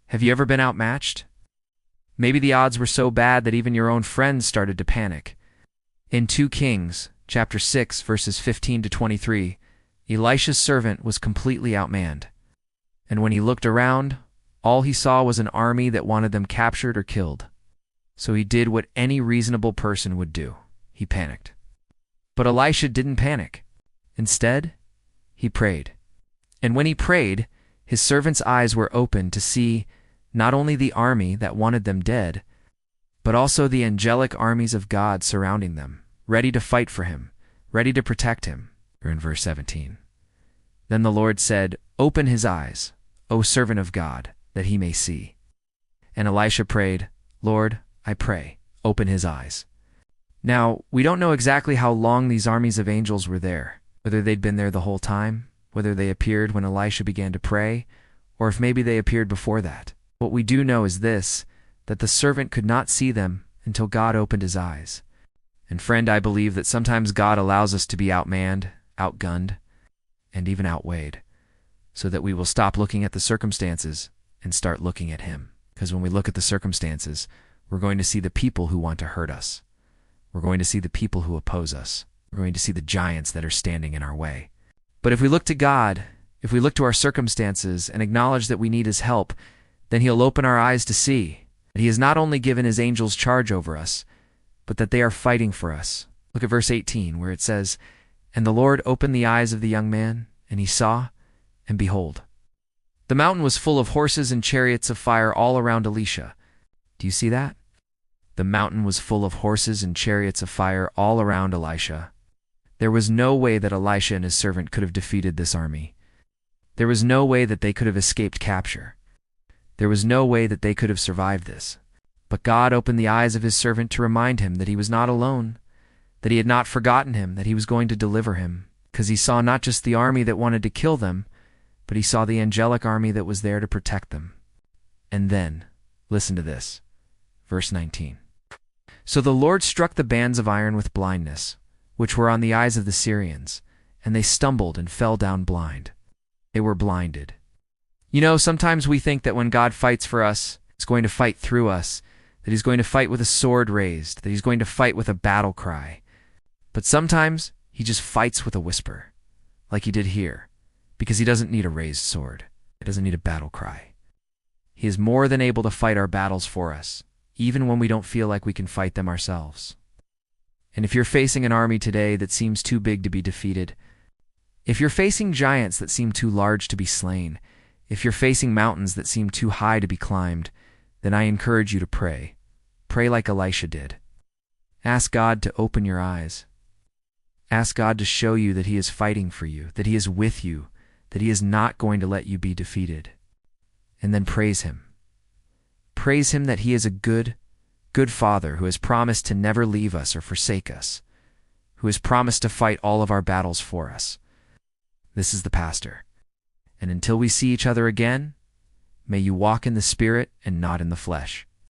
Have you ever been outmatched? Maybe the odds were so bad that even your own friends started to panic. In 2 Kings, chapter 6, verses 15 to 23, Elisha's servant was completely outmanned. And when he looked around, all he saw was an army that wanted them captured or killed. So he did what any reasonable person would do. He panicked. But Elisha didn't panic. Instead, he prayed. And when he prayed, his servant's eyes were opened to see not only the army that wanted them dead, but also the angelic armies of God surrounding them, ready to fight for him, ready to protect him. Or in verse 17. Then the Lord said, "Open his eyes, O servant of God, that he may see." And Elisha prayed, "Lord, I pray, open his eyes." Now, we don't know exactly how long these armies of angels were there, whether they'd been there the whole time, whether they appeared when Elisha began to pray, or if maybe they appeared before that. What we do know is this, that the servant could not see them until God opened his eyes. And friend, I believe that sometimes God allows us to be outmanned, outgunned, and even outweighed, so that we will stop looking at the circumstances and start looking at him. Because when we look at the circumstances, we're going to see the people who want to hurt us. We're going to see the people who oppose us. We're going to see the giants that are standing in our way. But if we look to God, if we look to our circumstances and acknowledge that we need his help, then he'll open our eyes to see that he has not only given his angels charge over us, but that they are fighting for us. Look at verse 18, where it says, "And the Lord opened the eyes of the young man, and he saw, and behold, the mountain was full of horses and chariots of fire all around Elisha." Do you see that? The mountain was full of horses and chariots of fire all around Elisha. There was no way that Elisha and his servant could have defeated this army. There was no way that they could have escaped capture. There was no way that they could have survived this. But God opened the eyes of his servant to remind him that he was not alone, that he had not forgotten him, that he was going to deliver him, because he saw not just the army that wanted to kill them, but he saw the angelic army that was there to protect them. And then, listen to this, verse 19. "So the Lord struck the bands of iron with blindness, which were on the eyes of the Syrians, and they stumbled and fell down blind." They were blinded. You know, sometimes we think that when God fights for us, he's going to fight through us, that he's going to fight with a sword raised, that he's going to fight with a battle cry. But sometimes he just fights with a whisper, like he did here, because he doesn't need a raised sword. He doesn't need a battle cry. He is more than able to fight our battles for us, even when we don't feel like we can fight them ourselves. And if you're facing an army today that seems too big to be defeated, if you're facing giants that seem too large to be slain, if you're facing mountains that seem too high to be climbed, then I encourage you to pray. Pray like Elisha did. Ask God to open your eyes. Ask God to show you that he is fighting for you, that he is with you, that he is not going to let you be defeated. And then praise him. Praise him that he is a good Father who has promised to never leave us or forsake us, who has promised to fight all of our battles for us. This is the pastor. And until we see each other again, may you walk in the Spirit and not in the flesh.